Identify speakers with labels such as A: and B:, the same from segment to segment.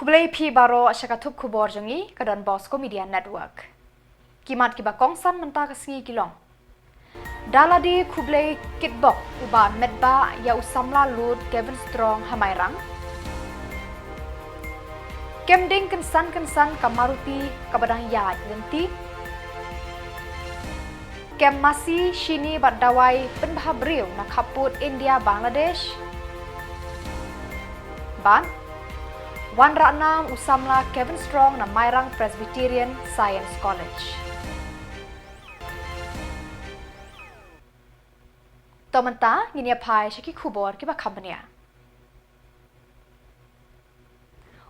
A: Kublai P Baro Shakatup Kubor Jungi Kadon Bosco Media Network. Kimat kiba kongsan menta kesengi kilong. Daladi Kublai Kitbok uba medba ya usamla lud Kevin Strong hamairang. Kemding kensan kamaruti kabadang ya lenti. Kem masih shini berdawai penbahabriu nak kaput India Bangladesh. Ban Wan Ratnam usamla Kevin Strong na Mairang Presbyterian Science College. Tomenta ngini apai shaki kubor kiba company.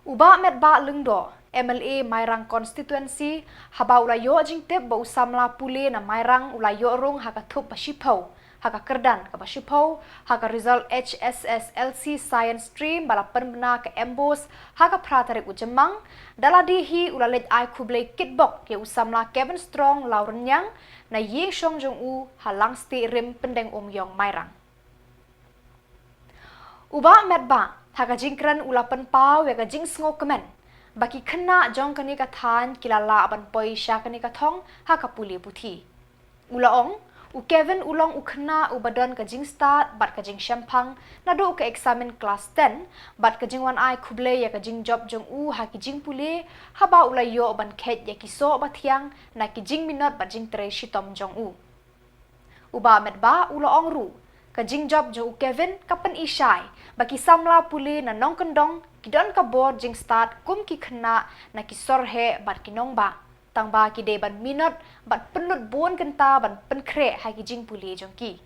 A: Uba medba lungdo MLA Mairang constituency haba ulayo jingtep ba usamla pule na Mairang ulayo rong hakatup basipau. Haka kerdan ke basipau, haka result HSSLC Science Stream balapan bena ke embos, haka pratarik ujemang, daladihi ulalet ai kublai kitbok ke usamla Kevin Strong Lauren Yang na ying shong jong u halang sti rim pendeng yong Mairang. Uba medba, haka jingkran ulapan pau ya ka jing sngo kemen, baki kena jong kani kathan kilala aban poi sya kani kathong haka puli puthi. Ulaong Kevin ulong ukna ubadon ka jing start bat ka jing shampang nado ka examen class 10 bat ka jing wan ai kublai ya ka jing job jong u ha ki jing pule haba ulayo ban khet ya ki so bathiang na ki jing minot bat jing tre shitom jong u uba medba ulong ru ka jing job jo Kevin kapan isai baki samla pule na nong kendong kidon ka board jing start kum ki khna na ki sorhe bat ki nong ba tang ba ki de ban minot bat penlut bon kenta ban penkre ha ki jing puli jongki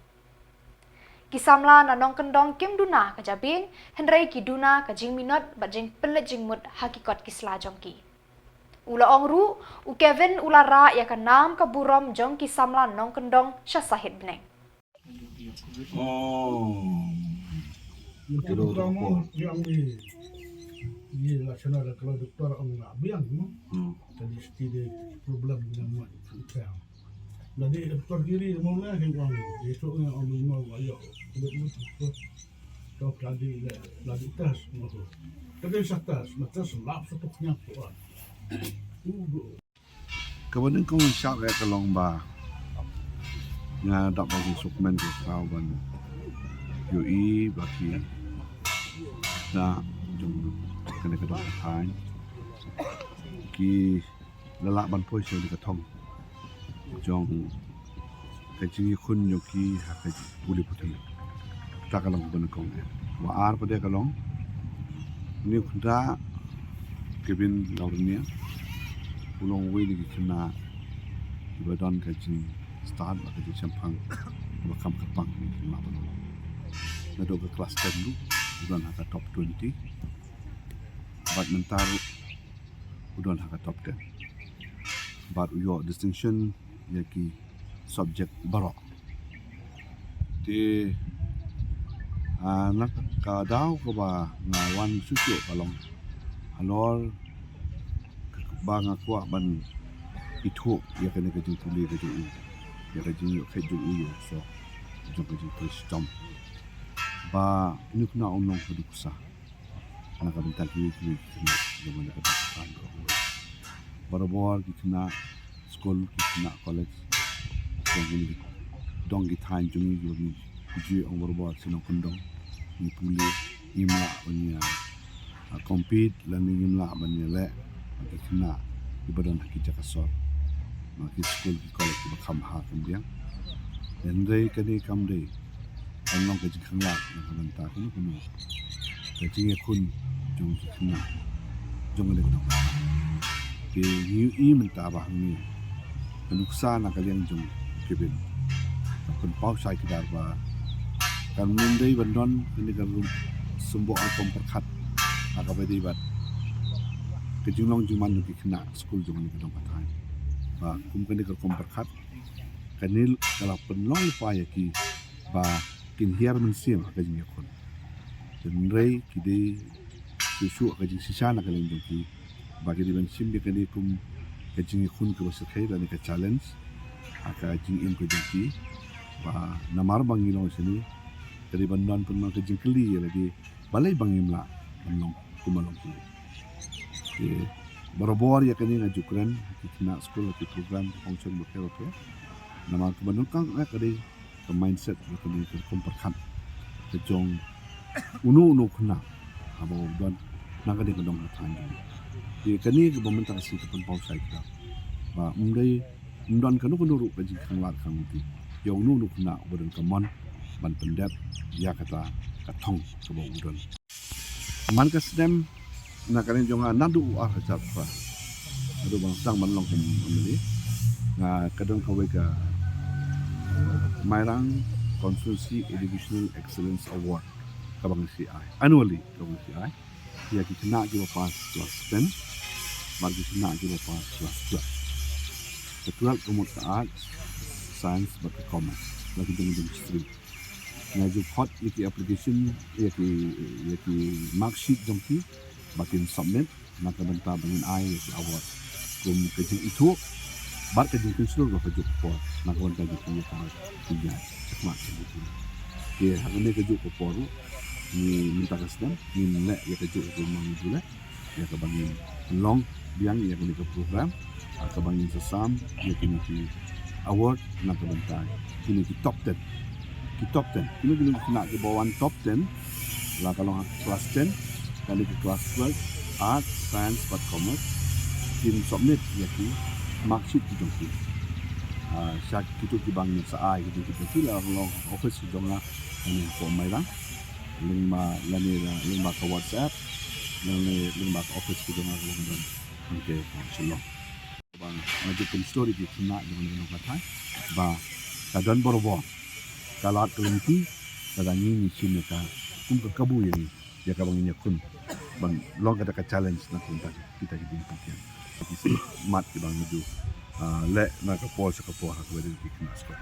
A: kisamla na nong kendong kim duna ka jabing henrei ki duna ka jing minot bat jing penlet jing mut hakikot kisla jongki ula ongru u Kevin ulara ya ka nam ka burom jong kisamla nong kendong sya sahid beneng
B: Kalau ini laksana kalau doktor orang biang, jadi tidak problem dengan mak itu. Jadi doktor kiri mula yang orang esoknya orang mau ayah, tidak mesti kau lagi tes mahu. Tapi sahaja, macam selap satu penyakit.
C: Kemudian kau siap ya kalau bah, yang dapat bagi suplemen ke kawan, UI bagi, nah jom kena kedok kain, ki lelak ban poi sel di ketong, jom kecing ikun yoki hakai buli putih, kita kalau benar kau ni, waar pada kalau ni kita Kevin Laurenia, pulang wei di kena ibadan kecing start kecing champang, bakam kepang ni kena apa nama, nadok ke kelas 10 dulu, bukan haka top 20. But mentar udon haka top 10 but your distinction yaki subject barok ti anak kadau ko ba ngawan susu kalong halor ba nga kwa ban itu ya kena kejung tuli kejung ya kejung yo so jong kejung kristom ba nuk na onong kedukusa anak bentar kiri zaman dekat kan baru kita sekolah kita college dong kita hanjungi jadi orang baru senang kendong ni pulih imla punya compete lalu imla punya le kita ibadan kita kasar kita sekolah di college kita kamha kemudian dan dari kini kamdei orang kerja kenal nak bentar kuno kerja kun jom kita jom lagi dong. Ke UI mentabah ni, penuksa nak kalian jom Kevin. Pen pau saya kita apa? Kan mendai bandon ini kan sembuh atom perkat. Agak beda ibat. Kejulong juman lagi kena sekolah juman lagi dong patai. Ba kum kini ke komperkat. Kanil kalau penlong lupa ya ki ba kin hiar mensim kajing yakun. Dan rei kidi susu kajing sisa nak kalian jom bagi di bensim dia kini kum kajing yakun ke besar kaya dan ke challenge kajing im kajing ba namar bangilong sini dari bandon pun kajing keli lagi balai bangim lah banglong kumalong kili Barabor ya kini ngajukan kena sekolah ke program function betul. Nama kebanyakan kali ke mindset kali ke komperkan ke jong unu kena abang dan nak kali kedong tanjung. Di kini ke pemerintah sih ke penpau saya kita. Ba umdai umdan kanu ruk ke jing lat kang ti. Ya unu kena badan kemon ban pendat ya kata katong ke bawah udan. Man ka sedem na kanin jonga nandu hajat pa adu bang sang manlong kum amili nga kadang kawe ka Mairang Constituency Educational Excellence Award kabang CI annually kabang CI ya kena ki pas class 10 bagi kena ki pas class 12 ketua kumut arts science but commerce lagi dengan stream ngaju hot iki application iki mark sheet jongki bakin submit maka benta bangin ai iki award kum kejing itu bar kejing kunsul go kejuk por maka benta gitu ta tiga cemat gitu ye hangane kejuk por ni minta kasdan ni nek ya kejuk rumang jula ya ke bangin long biang ya ke program ke bangin sesam ya kini award maka benta kini top 10 di top 10. Kini nak ke bawah top 10 lah kalau kelas 10 kali ke kelas 12 art, science, but commerce tim submit ya ki marksheet di jongki. Syak kita di bang sa ai kita lah long office di jonga ini for Mairang lima ke WhatsApp lima ke office di jonga kemudian okay insyaallah bang ngajukan story di kena dengan kata ba kadan borobo kalat kelenti kadang ini sini ka kum ka kabu ini ya ka bang kun bang long ada ka challenge na kunta kita di pikiran kita mat di bang menuju le na ka pol sa ka po ha ka di kena sko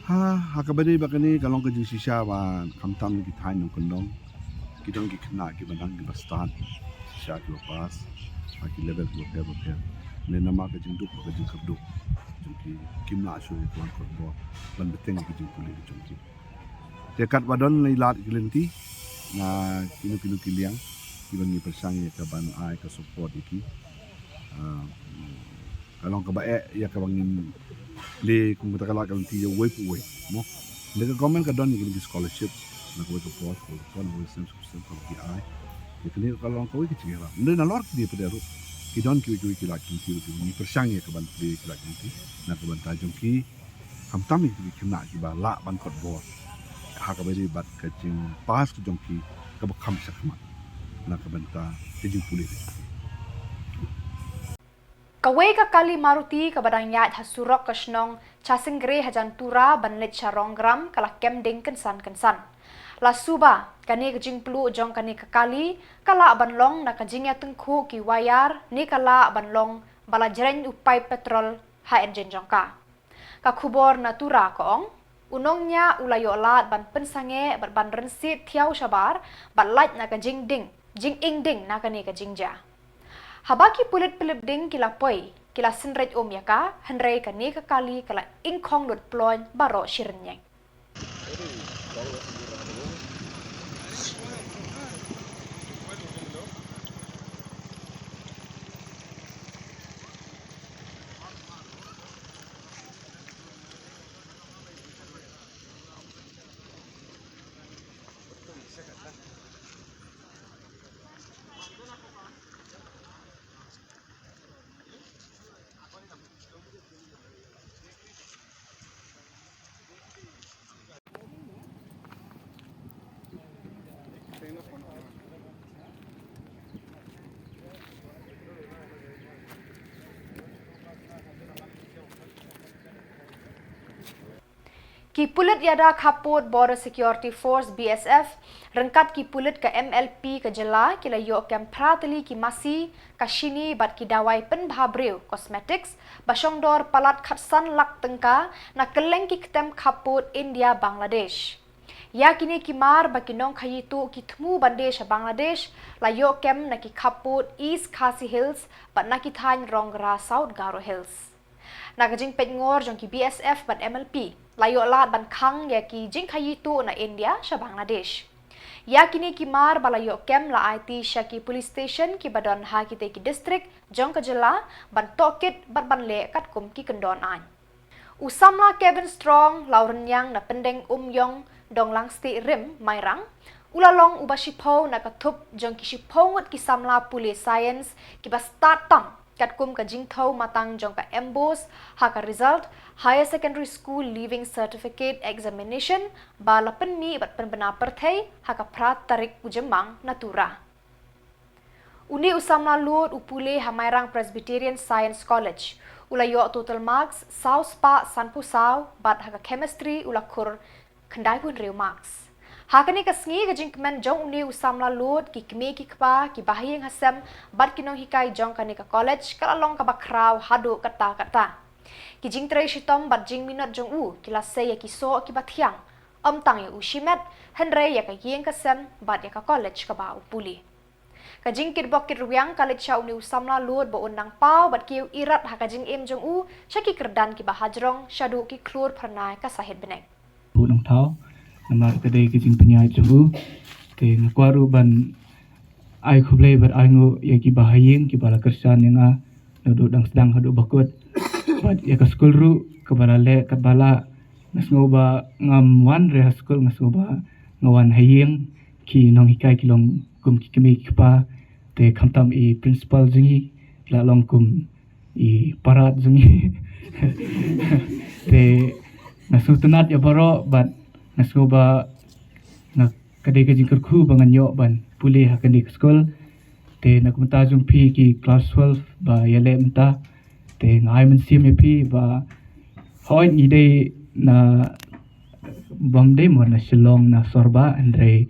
C: ha ka bade bakani kalong ka jing sisha ba kamtam ki thain no kondong kita ngi kena ki bandang di bastan sisha ki pas aki level ko ke le nama ka jing duk ka jing kabdu jungki kimla shu tuan korbo ban beteng ki jing puli jungki dekat badon lai lat gelenti na kinu kiliang kibangi persang ya ka ban ai ka support iki kalong ka bae ya ka bangin le kung ta kala gelenti ya wei mo le ka government ka don ni scholarship na ko to post ko kon wo sem ko ki ai ikni kalong ko ki chira le na lor ki pedero kidon ki lak ki ni persang ya ka ban ki lak ki na ka ban ta jungki hamtam ki kina ki ba la ban kot bo ha ka bari bat ka jing pas ki jungki ka ba kham sakma na ka ban ta ki jing puli
A: Kawai ka kali maruti ka badang yat hasurok kasnong chasingre hajan tura banlet charongram kala kem ding kensan la suba kani ka jing plu jong kani ka kali kala banlong na ka jing ya tengku ki wayar ni kala banlong bala jeren upai petrol ha engine jongka ka khubor na tura ko ong unongnya ulayo lat ban pensange ban rensit thiau shabar ban light na ka jing ing ding na kani ka jingja habaki pulit pilip ding kila poi kila sinret yaka henrei kani ka kali kala ingkong dot ploy baro shirenyeng Ki pulit yada kaput Border Security Force BSF rengkat ki pulit ke MLP ke jela kila yo kem prateli ki masi kashini bat ki dawai pen bhabreu cosmetics basongdor palat khatsan lak tengka na keleng ki ketem kaput India Bangladesh ya kini ki mar bakinong khayitu ki thmu bandesh Bangladesh la yo kem na ki kaput East Khasi Hills bat na ki thain rongra South Garo Hills Nakajing petngor jong ki BSF ban MLP layo lat ban khang ya ki jing khayitu na India sa Bangladesh Ya kini kimar balayo kem la IT Shaki Police Station ki badon ha ki te ki district jong ka jela ban tokit ban le kat kum ki kendon an. Usamla Kevin Strong Lauren Yang na pendeng Yong dong lang sti rim mairang ulalong ubashipo na katup jong ki shipongot ki samla police science ki ba start tam kat kum ka jingtho matang jong ka embos ha ka result higher secondary school leaving certificate examination ba la penni bat penbena perthei ha ka prat tarik ujemang natura. Uni usamla luot upule hamairang Presbyterian Science College ulayo total marks saus pa sanpu sau bat ha ka chemistry ulakur kendai pun real marks. Hakani kasngi ka jingkmen jong uni usamla luot ki kme ki kpa ki bahiyeng hasem bat kinong hikai jong kani ka college kalalong ka bakraw hadu kata. Ki jingtre shitom bat jing minot jong u kila se ya ki so ki bathiang tang ya ushimet henre ya ka yeng kasem bat ya ka college ka ba upuli. Kajing kirbok kiruyang kalit siya uni usamla luot bo undang pau bat kiu irat ha kajing em jong u siya ki kerdan ki bahajrong syadu ki klur pernai ka sahid benek.
D: Nang tau namar kedai kajing penyai jong u te ngakwaru ban ai khublai ber aingu ya ki bahayeng ki bala kersan yang a nadu dang sedang hadu bakut bat ya ka skul ru ke bala le ke bala ngasngoba ngam wan re skul ngasngoba ngawan hayeng ki nong hikai ki long kum ki kemi ki pa te khamtam I principal jingi la long kum I parat jingi te nasu tunat ya baro bat nasu ba nak kadai ka jingker khu bangan yo ban puli ha kani skol te nak menta jung pi ki class 12 ba yale menta te ngai men sim pi ba hoi ni dei na bam dei mo na Shillong na sorba andre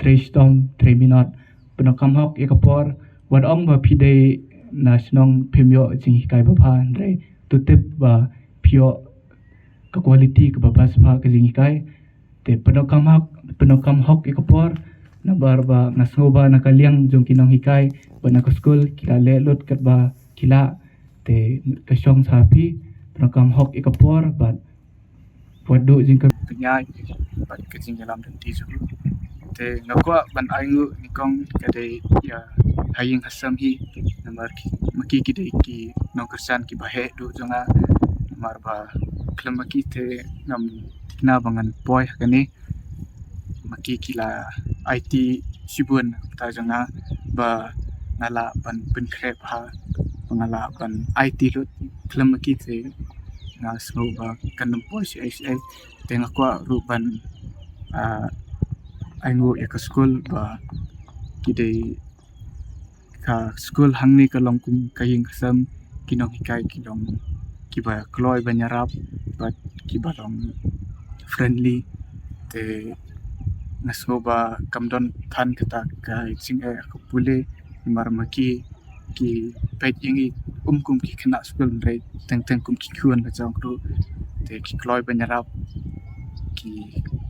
D: Trestom, Treminot, penokam hok ikapor, wad ong ba pide na sinong pimyo jing hikai bapa andre tutip ba pio ka quality ka babas ba ka jing hikai te penokam hok ikapor na barba ngasngoba na kaliang jong kinong hikai ba na school kila lelot kat ba kila te kasyong sapi penokam hok ikapor ba wadu jing ka penyai ba ka jing dalam denti julu te ngakwa ban aingu nikong kadai ya haying hasam hi namar ki maki ki dei ki nongkersan ki bahe du jonga namar ba klamaki te ngam tikna bangan boy kani maki kila IT sibun ta jonga ba ngala ban krep ha ngala ban IT lut klamaki te ngaslo ba kanam boy si te ngakwa ru ban aingu ya ka school ba kidei ka school hangni ka longkum kaying kasam kinong hikai kilong kiba kloy banyarap but kiba long friendly te nasmo ba kamdon than kata ka singa ka pule marmaki ki pet yangi kum ki khana school re teng kum ki khuan na jang ru te ki kloy banyarap ki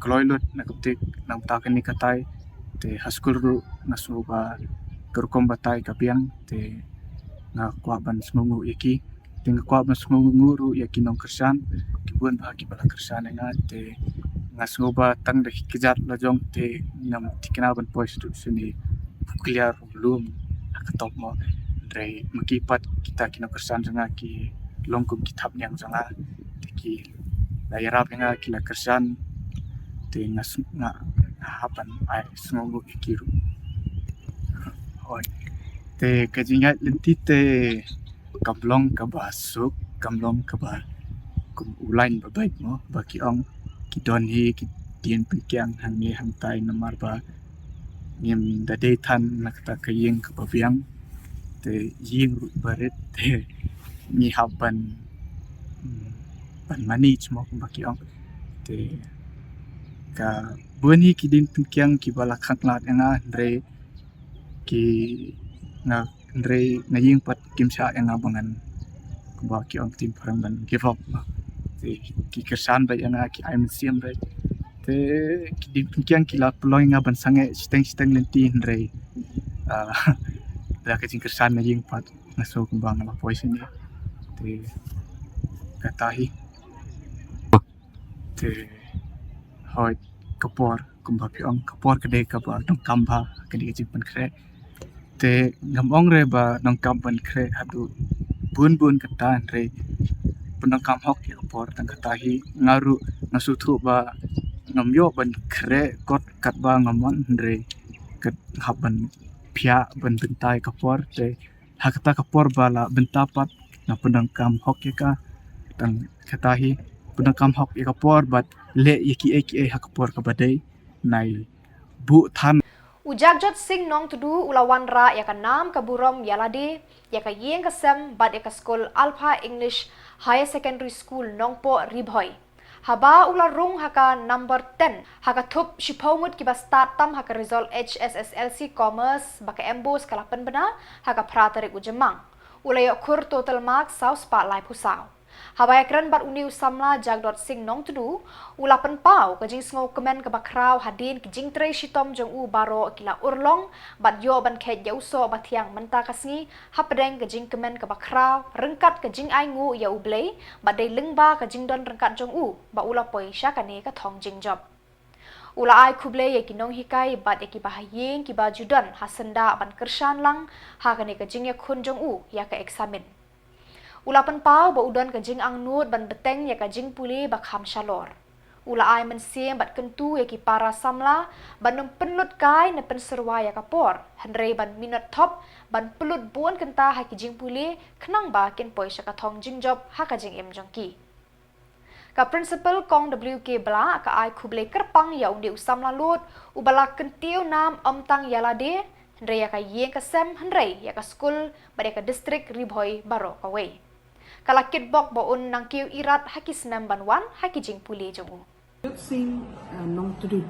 D: kloy lot na kapte nang takan ni katay te haskul ru nasu ba kerkom batay kapiang te na kwaban smungu iki te kwaban smungu ru yaki nong kersan kibun bahagi bala kersan nga te ngasu ba tang de kijat la jong te nam tikna ban pois tu sini clear room akatop mo re makipat kita kinong kersan nga ki longkum kitab nyang nga ki layarap nga kila kersan te nga hapan ay smogu ikiru hoi te kajingat lenti te kamlong ka basuk kamlong ka ba kum ulain babaik mo baki ong kidon hi kitien pikyang hangi hangtai namar ba ngim da daytan nakta kayeng ka babiang te ying baret te ni hapan pan manage mo baki ong te ka buani ki din pikyang ki bala khanglat nga andre ki na andre na ying pat kimsa nga bangan ba ki ong tin parang ban give up te ki kersan ba nga ki I'm siam ba te ki din pikyang ki la ploy nga ban sange steng lenti andre da ka tin kersan na ying pat na so kumbang na poison ni te katahi te hoi kapor kumba piong kapor kede ka ba nong kamba kede ka jingpan kre te ngamong re ba nong kamban kre hadu bun katan re penang kam hok ya kapor tang katahi ngaru nasutu ba ngamyo ban kre kot kat ba ngamon re kat haban pia ban bentai kapor te hakata kapor bala bentapat na penang kam hok ya ka tang katahi penang kam hok ya kapor bat le yaki eki hakapor ka badai nai bu than
A: Ujagjot sing nong tudu ulawan ra yaka nam kaburom yalade yaka yeng kasem bad yaka skol Alpha English Higher Secondary School nongpo ribhoy. Haba ula rung haka number 10 haka thup shipomut kiba start tam haka result HSSLC Commerce baka embos kalapan bena haka pratarik ujemang. Ulayok kur total mark saus pa lai pusau. Habaya keren bat uni usamla jagdot sing nong tudu ulapan pau kajing sngo kemen ke bakraw hadin kajing tre shitom jong u baro kila urlong bat yo ban khet yauso batiang menta kasngi hapdeng kajing kemen ke bakraw rengkat kajing ai ngu ya ublei bat dei lengba kajing don rengkat jong u ba ula poi syakane ka thong jing job ula ai kuble ye kinong hikai bat ye bahayeng ki bajudan hasenda ban kershan lang ha kane kajing ya khun jong u ya ka examen Ulapan pau ba udan kajing ang nut ban beteng ya kajing puli bakham shalor. Ula ai mensiam bat kentu ya ki para samla ban nung penlut kai na penserwa ya kapor. Henry ban minut top ban pelut buan kenta ha kajing puli kenang ba ken poi syakathong jing job ha kajing em jongki. Ka principal kong WK bela ka ai kuble kerpang ya undi usam lalut ubala kentiu nam omtang yalade Henry ya ka yeng kasem Henry ya ka skul ba ka distrik Ribhoy baro ka way. Kala kitbok baon nang kiw irat hakis namban wan hakijing puli jong u.
E: Sing nong tudu.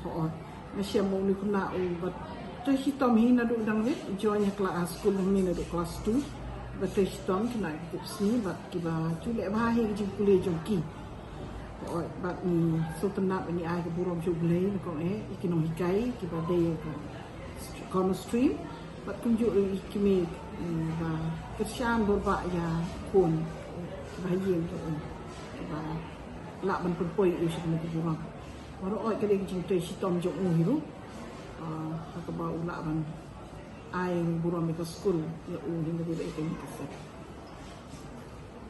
E: Ho. Masya mo ni kuna u bat to hitom hina do dang we join kelas school hina do kelas 2. Bat to hitom kena kupsi bat kiba chule ba he jing puli jong ki. Ho bat ni sultanat ni ai ke burom juble ko ikinong hikai kiba de ko. Common stream bat kunjuk ikimi ba kershan berba ya kun bahagian tu ba la ban poi usik ni buram baru oi kali jing tu sitom jong hiru ka ba ula ban ai buram ke school ya ni ni boleh ikut ni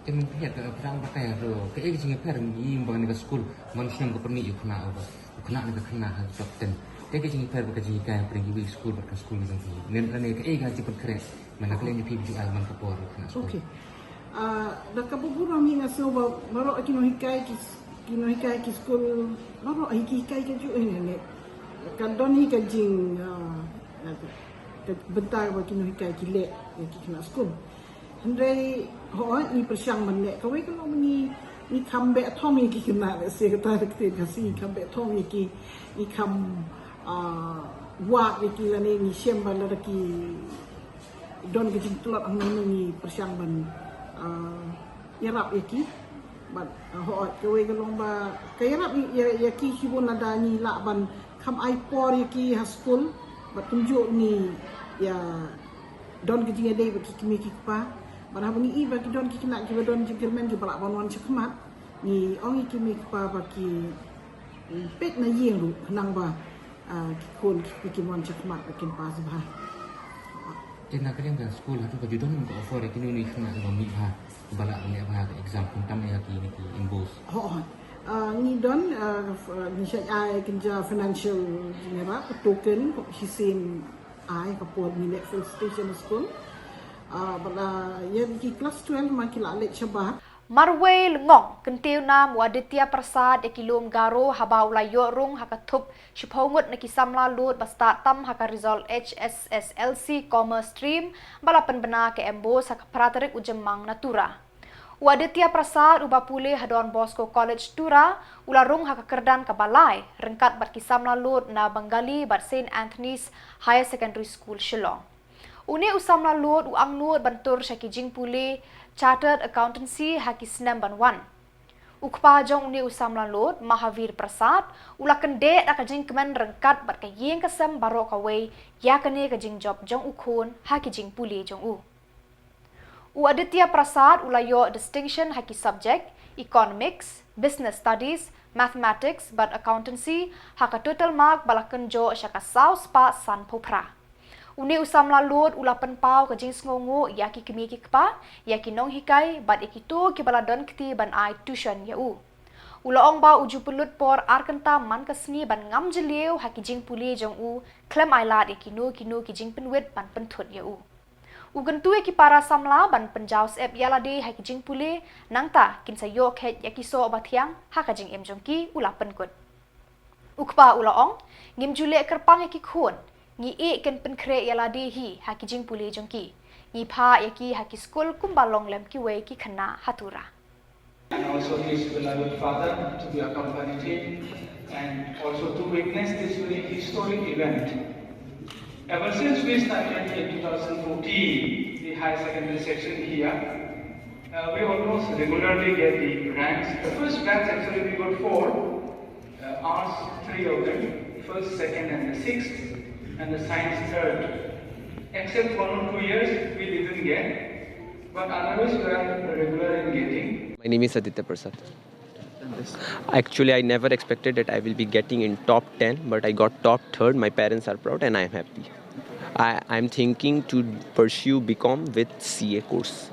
F: Jangan lihat perang pakai ro. Kayak jing per ni bang ni school manusia ko perni yu kena apa. Kena ni kena ha kapten. Kayak jing per ka jing ka pergi school ber school ni zangi. Nen rane kayak gaji per kere. Mana kalian ni PBI man ko por kena school.
E: Okay. Da ka buram hina so ba maro kino hikai ki school maro hikai ka ju ni. Kan don hi ka jing bentar ba kino hikai ki le ki kena school. Henry ho ni persiang mennek kau kalau ni comeback Tommy ki kena se kata dekat kasi comeback Tommy ki ni wa ki la ni siam bala ki don ki tulak ang ni persiang ban yarap ki but ho kau kalau ba kayarap ya ki hibun ada ni la ban kam ai por ki ha school but tunjuk ni ya don ki jinga dei ki kimi ki pa Barang bunyi iba ki don ki kena ki don jengkermen ki balak wan cekmat ni ong ki mi pa ba ki pet na yeng lu nang ba ki kon ki wan cekmat ba kin pas ba
F: Jangan kalian ke sekolah tu baju don ko offer ki ni kena ko mi ha balak ni ba ka exam pun tam ya ki ni ki imbos.
E: Ho ni don ni syai ai kinja financial ni ba token ko hisin ai ka por ni net full station school bala yang di kelas 12 makin lek syabah
A: Marway lengong kentiu nam Waditya Prasad ekilum garo habau la yorung hakatup shipongut nakisam lalut basta tam haka result HSSLC Commerce Stream balapan bena ke embos haka pratarik ujemang natura Waditya Prasad ubapule hadon Bosco College Tura ularung haka kerdan ke balai rengkat bat kisam lalut na Bengali bat St Anthony's Higher Secondary School Shillong Uni usam lalut uang nuot bantur syaki jing puli Chartered Accountancy haki senam banwan. Ukpa jong uni usam lalut Mahavir Prasad ulakan dek aka jing kemen rengkat bat ka yeng kesem baro kawai ya kene ka jing job jong ukun haki jing puli jong u. U Aditya Prasad ulayo distinction haki subject economics, business studies, mathematics but accountancy haka total mark balakan jo syaka saus pa san popra. Uni usam lalut ulapan pau ke jing ngongo yaki kimi kikpa yaki nong hikai bat ikitu ki baladon kti ban ai tuition ya u. Ulaong ba uju pulut por arkanta man kasni ban ngam jeliu haki jing puli jong u klem ai lat kinu ki jing penwit ban penthut ya u. Ugentu ki para samla ban penjaus ep yalade haki jing puli nangta kin sayok het yaki so bathiang haka jing em jongki ulapan kut. Ukpa ulaong ngim jule kerpang yaki khun ngi e ken pen kre yalade hi haki jing puli jongki ngi pha yaki haki school kumbalong lem ki we ki khana hatura.
G: And also his beloved father to be accompanied him and also to witness this very historic event. Ever since we started in 2014, the higher secondary section here, we almost regularly get the ranks. The first batch actually we got 4, arts 3 of them, first, second and the sixth, and the science third. Except 1 or 2 years we didn't get, but otherwise we are regular in getting.
H: My name is Aditya Prasad. Actually, I never expected that I will be getting in top 10, but I got top 3rd. My parents are proud and I am happy. I'm thinking to pursue BCom with CA course.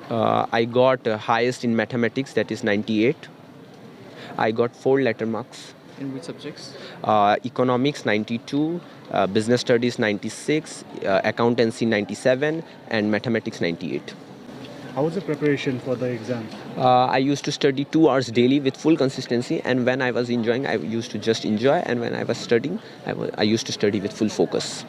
H: I got highest in mathematics, that is 98. I got 4 letter marks.
D: In which subjects?
H: Economics 92, business studies 96, accountancy 97, and mathematics 98.
I: How was the preparation for the exam?
H: I used to study 2 hours daily with full consistency, and when I was enjoying, I used to just enjoy, and when I was studying, I used to study with full focus.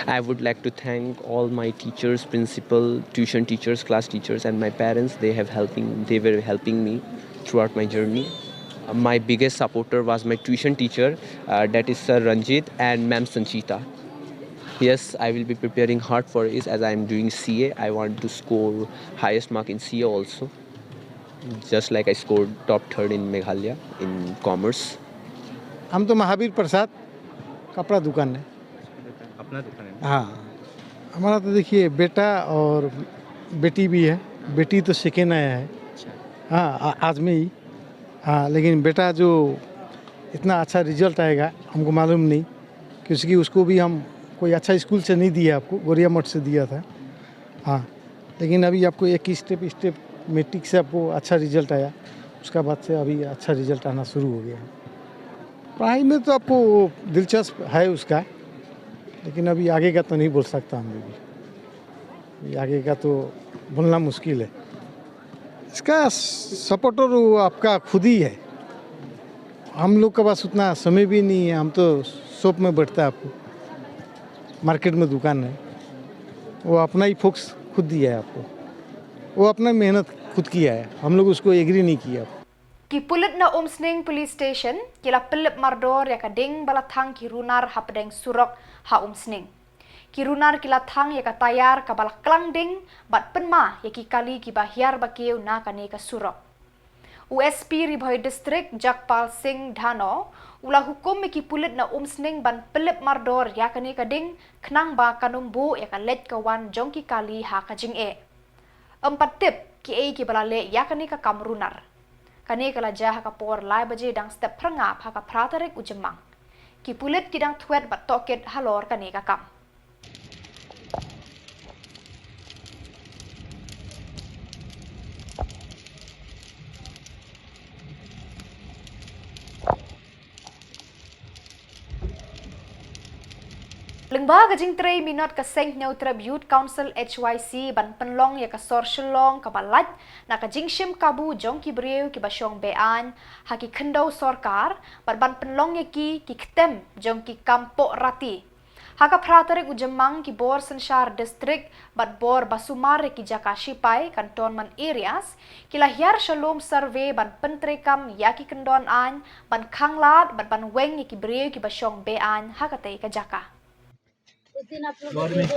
H: I would like to thank all my teachers, principal, tuition teachers, class teachers, and my parents. They were helping me throughout my journey. My biggest supporter was my tuition teacher, that is Sir Ranjit and Ma'am Sanchita. Yes, I will be preparing hard for it as I am doing CA. I want to score highest mark in CA also. Just like I scored top 3rd in Meghalaya in commerce.
J: हम तो महावीर प्रसाद कपड़ा दुकान है
I: अपना दुकान है।
J: हाँ हमारा तो देखिए बेटा और बेटी भी है। बेटी तो सेकेंड आया है हाँ आज में ही हाँ लेकिन बेटा जो इतना अच्छा रिजल्ट आएगा हमको मालूम नहीं क्योंकि उसको भी हम कोई अच्छा स्कूल से नहीं दिया आपको गोरिया मठ से दिया था हाँ लेकिन अभी आपको एक ही स्टेप मैट्रिक से आपको अच्छा रिजल्ट आया उसका बाद से अभी अच्छा रिजल्ट आना शुरू हो गया पढ़ाई में तो आपको दिलचस्प है उसका लेकिन अभी आगे का तो नहीं बोल सकता हम भी आगे का तो बोलना मुश्किल है इसका सपोर्टर आपका खुद ही है हम लोग के पास उतना समय भी नहीं है हम तो शॉप में बैठता है आपको मार्केट में दुकान है वो अपना ही फोकस खुद दिया है आपको वो अपना मेहनत खुद किया है हम लोग उसको एग्री नहीं किया
A: Ki pulit na Umsning Police Station, kila pelip mardor ya kading balathang ki runar hapdeng surok ha Umsning. Ki runar kila thang ya katayar ka balaklang ding, bat penma ya ki kali ki bahiar bakiu na kane ka surok. USP Ribhoy District Jakpal Singh Dhano, ulah hukum ki pulit na Umsning ban pelip mardor ya kane kading, knang ba kanumbu ya ka let kawan jong ki kali ha ka jing e. 4 tip ki e ki balale ya kane ka kamrunar. Kani kala jah ka por lai baje dang step pranga pha ka pratarik ujemang ki pulit ki dang thwet bat toket halor kani ka kam Lengba gajing 3 minot ka Saint Neutrab Youth Council HYC ban penlong ya ka sor shelong ka balat na ka jingshim kabu jong ki breu ki basyong bean haki kendau sorkar ban penlong ya ki ktem jong ki kampo rati haka pratarik ujemang ki bor Sanshar district bat bor basumar ki jakashi pai cantonment areas ki lahyar shalom survey ban pentrekam ya ki kendon an ban khanglat ban weng ki breu ki basyong bean haka tai ka jaka
K: उस दिन आप लोग इस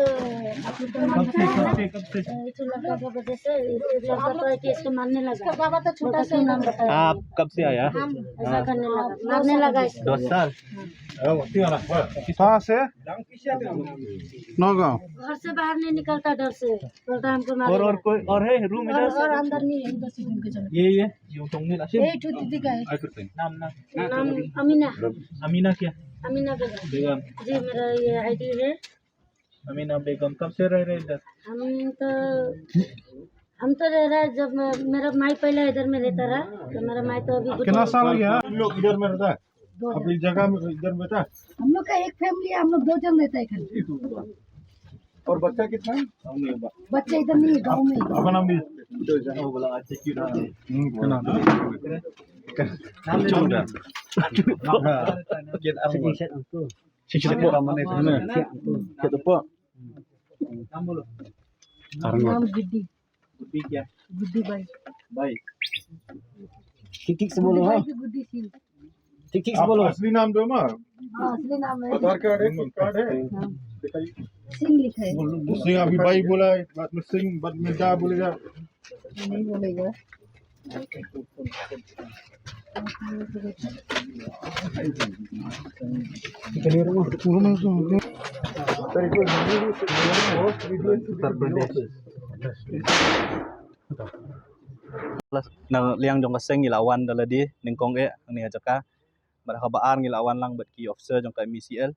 K: लड़का की वजह से इस लड़का तो केस को मारने लगा। बाबा तो छोटा सा नाम बताया।
I: आप कब से आया?
K: हम ऐसा करने लगा, मारने लगा इसको।
I: 10 साल।
B: कहाँ से? नौगांव।
K: घर से बाहर नहीं निकलता डर से, बोलता हमको मार।
I: और कोई और है रूम इधर?
K: और अंदर नहीं है, इधर से घूम के चलो।
I: ये यूं टोंगने लाशे।
K: ये ठुट दिखा है।
I: नाम
K: अमीना।
I: अमीना क्या?
K: अमीना बेगम।
I: बेगम।
K: जी मेरा ये आईडी है।
I: अमीना बेगम कब से रह रहे इधर?
K: हम तो रह रहे जब मेरा माई पहले इधर में रहता रहा, तो मेरा माई तो अभी
B: कितना साल हो गया हम लोग इधर में रहता है? अपनी जगह में इधर में रहता है?
K: हम लोग का एक फैमिली है, हम लोग 2 जन रहता है घर।
B: और बच्चा कितना है?
K: बच्चे इधर नहीं है, गाँव में।
B: आपका नाम भी?
K: नाम गिड्डी।
I: गुड्डी क्या?
K: गुड्डी बाई।
I: भाई
K: ठीक से बोलो। गुड्डी सिंह।
I: ठीक से
B: बोलो। असली नाम दो ना।
K: हाँ असली नाम है।
B: आधार कार्ड है? कार्ड है?
K: सिंह लिखा है।
B: सिंह अभी भाई बोला है, बाद में सिंह, बाद में क्या बोलेगा?
K: नहीं बोलेगा।
I: Nang liang jong kaseng ilawan daladi ningkong ni ajaka bar habaan ngilawan lang bat ki officer jong ka MCL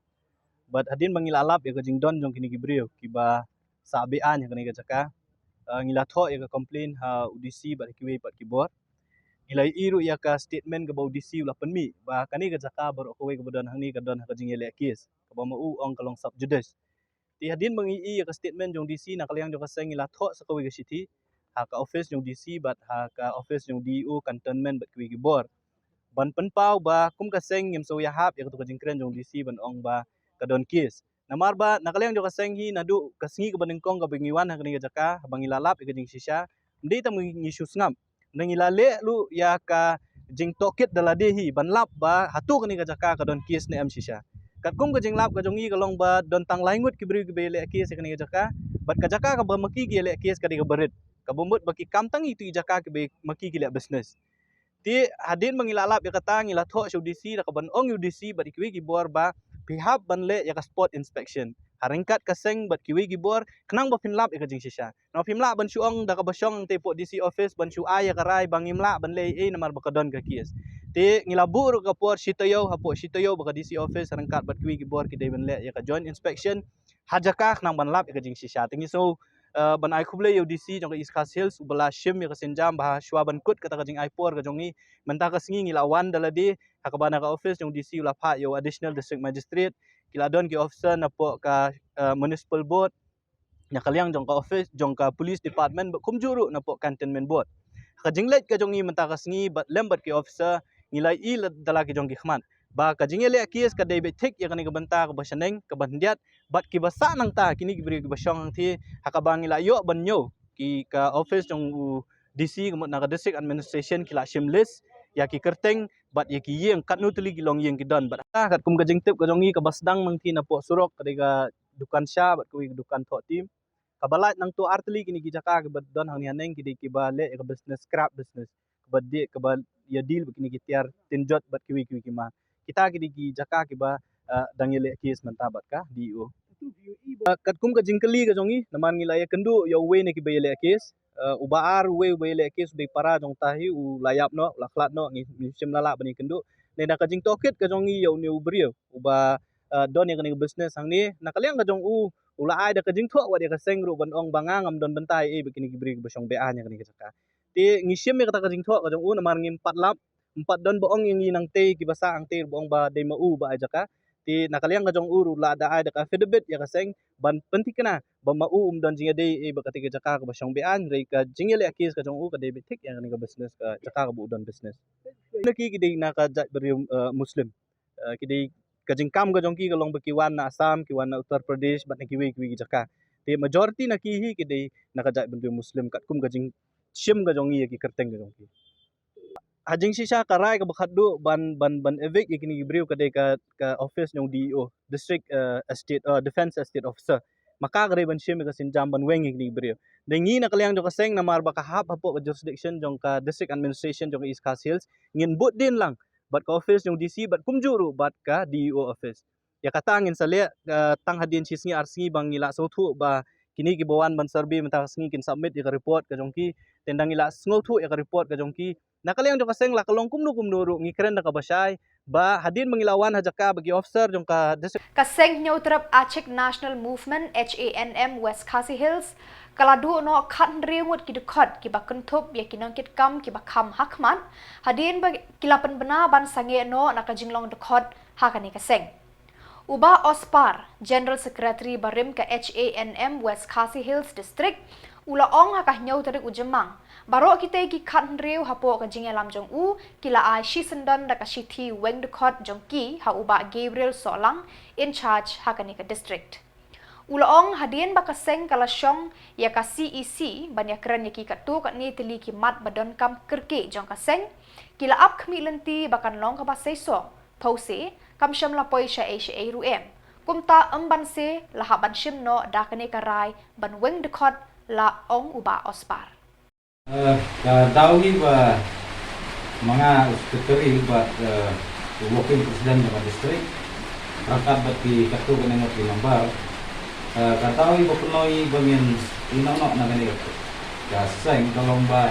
I: bat hadin mangilalap ya jing don jong kini gibriu kiba sabe an ya kini ajaka ngilatho ya complain ha UDC bat kiwe bat kibor ilai iru ya ka statement ke ba UDC ulah penmi ba kani ajaka bar kowe ke badan hang ni ka don ha jing ele kes ka ba mau ong kalong sub judes ti hadin mangi ya ka statement jong DC nak liang jong kaseng ngilatho sa kowe ke city ha ka office yung DC bat ha ka office yung DU cantonment bat kiwi gibor ban penpau ba kum kaseng yem so yahap ya to jingkren yung DC ban ong ba kadon kis namar ba nakaliang jo kaseng hi nadu kasingi ka baningkong ka bingiwan ha kani jaka bang ilalap ya jing sisha ndi ta ngi susngam nang ilale lu ya ka jing tokit dalade hi ban lap ba hatu kani jaka kadon kis ne am sisha kat kum ka jing lap ka jongi ka long ba don tang laingut kibri kibele kis kani jaka bat ka jaka ka ba maki gele kis kadi ka berit kabumut bagi kamtang itu ijaka ke maki gila business ti hadin mangilalap ya kata ngilatho UDC da kaban ong UDC bat kiwi gibor ba pihap banle ya ka spot inspection haringkat kaseng bat kiwi gibor kenang ba finlap ya jing sisha no finlap ban suong da ka basyong tepo DC office ban su aya karai bangimla banle namar bakadon ka kies ti ngilabur ka por sitayo hapo sitayo baka DC office haringkat bat kiwi gibor kidai banle ya ka joint inspection hajaka kenang banlap ya jing sisha tingi so ban ai khuble UDC jong East Coast Hills ubala shim ya kasenjam bah shwa ban kut kata jing ai por ka jongi menta ka singi ngilawan daladi hakabana ka office jong DC ula pha yo additional district magistrate kiladon ki officer na po ka municipal board nya kaliang jong ka office jong ka police department kumjuru na po cantonment board ka jinglet ka jongi menta ka singi bat lembat ki officer ngilai i dalaki jong ki khman ba ka jingele kies ka debit tik ya kani ka banta ka basaneng ka bandiat bat ki basa nang ta kini gibri ki basyong thi hakabang ilayo banyo ki ka office jong DC ka na ka district administration kila shimless ya ki kerteng bat ya ki yeng katnu tuli gilong yeng kidon bat kat kum ka jingtip ka jongi ka basdang mang thi na po surok ka dukan sya bat kuwi dukan tho tim kabalat nang tu artli kini ki jaka ka bat don hang ni haneng ki ki ba le ka business scrap business ka bat de ka ba ya deal kini ki tiar tinjot bat kiwi ki ma kita kini ki jaka ki ba dangile kis mantabat ka DO kat kum ka jingkali ka jongi naman ngilaya kendu yo we ne ki bayele kis ubaar we bayele kis de para jong tahi u layap no laklat no ngi sim lala bani kendu ne da ka jing tokit ka jongi yo ne ubrio uba don ya ka business hang ni nakaliang ka jong ula ai da ka jing tho wa de ka sengru ban ong bangangam don bentai e bikini ki bri basong be anya ka ni ka jaka ti ngisim ya ka jing tho ka jong namar ngim patlap 4 don boong yung nang te kibasa ang te boong ba de mau ba ajaka ti nakaliang ka jong uru la da ay da ka fedebet ya kaseng ban penting kana ba mau don jinga de e ba katika jaka ka basyong bean re ka jingele akis ka jong u ka de betik yang ka business ka jaka ka bu don business naki kidai na ka beri muslim kidai ka jingkam ka jong ki ka long bakiwan na Assam kiwan na Uttar Pradesh bat nakiwi kiwi jaka ti majority na ki hi kidai na ka beri muslim kat kum ka jing shim ka jong ki kerteng ka jong ki hajing sisa karai ka bakadu ban evict ikini gibriu ka office nyong DEO district estate defense estate officer maka gare ban shim ka sinjam ban weng ikini gibriu dengi na kalyang jo kaseng na mar baka hap hapo ka jurisdiction jong ka district administration jong East Coast Hills ngin but din lang bat ka office nyong DC bat kumjuru bat ka DEO office ya katangin salia tang hadin sisngi arsingi bang ila sautu ba kini gibawan ban survey mentasngi kin submit ya report ka jongki tendang ila sngotu ya report ka jongki nakaliang jo kaseng la kalong kumnu ru ngikren da kabasay ba hadin mangilawan hajaka bagi officer jong ka
A: kaseng nyautrap Aceh National Movement HANM West Khasi Hills kaladu no khat riungut kidukot kiba kentup ya kinongkit kam kiba kam hakman hadin bagi kilapan bena ban sange no nakajinglong dekot hakani kaseng Uba Ospar, General Secretary Barim ke HANM West Khasi Hills District, ulaong hakah nyau tarik ujemang. Baro kita ki khat riu hapo ka jinge lam jong u, kila ai shi sendan da ka shithi weng dekot jong ki ha uba Gabriel Solang in charge hakani ka district. Ulaong hadien bakaseng kalasyong ya ka CEC banyak keren ya ki katu kat ni tili ki mat badon kam kerke jong kaseng, kila ap khmi lenti bakan long ka basaiso, pause kam syam la poi sha Asia ruem kumta emban se lahaban shim no dakane karai ban weng dekot la ong uba Ospar
L: dawi ba mga secretary ba working president ng district rakat bati katu kanang ti lambar katawi ba punoy bangin inono na kanang ka seng kalong ba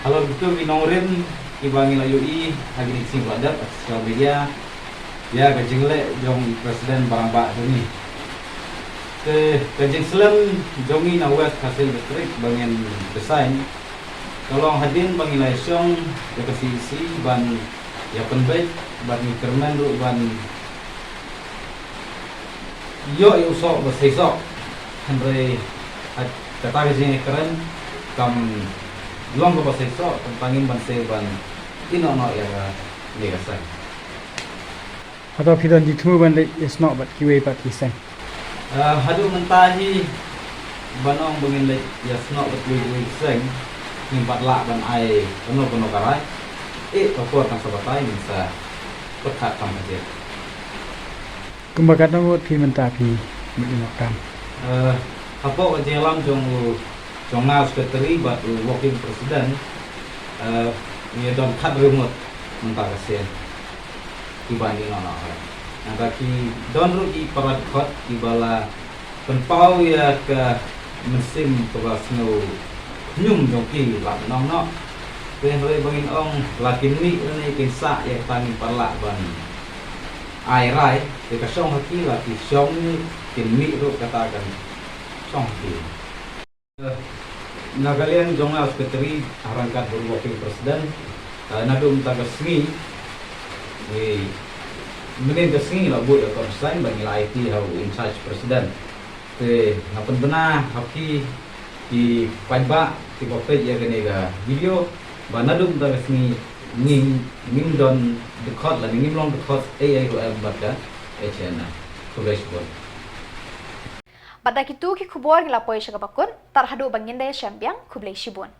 L: kalau betul inorin ibang ilayui hagin sing badat social media ya kajingle jong presiden barang bak ni ke kajing selam jongi na West Khasi District bangin design tolong hadin bangilai syong ke CC ban ya penbaik ban kerman ru ban yo usok basisok andre kata kajing keren kam long ke basisok tentangin ban se ban inono ya ni kasai
D: atau kita di temu bandai is not but kiwe pat kiseng
L: hadu mentahi banong bengin lek yasno but kiwe kiseng nimpat lak ban ai penuh karai tokor tang sabatai minsa pekat tam saja
D: kumbakat ngut pi menta pi menokam
L: apa kejelam jong na secretary but working president ni don khat rumut mentah kasian dibanding orang kaki don rugi parat kot dibala penpau ya ke mesin tugas snow nyum joki lak nong no pengen bangin ong lakin ni ini kinsa ya tani parlak ban ai rai de ka song haki laki song ni kin mi ru katakan song ki nagalian jonga secretary arangkat working president nadum tagasmi mungkin kesini lah buat konsen bagi IT hau in charge presiden. Ngapain benar haki di pajak di kopet ya kene ga video banadum ta kesini ngim don dekot lah ngim long dekot AI ru abada HN progression.
A: Pada kitu ki kubor ngila poi syagabakun tarhadu banginde syambiang kublai shibun.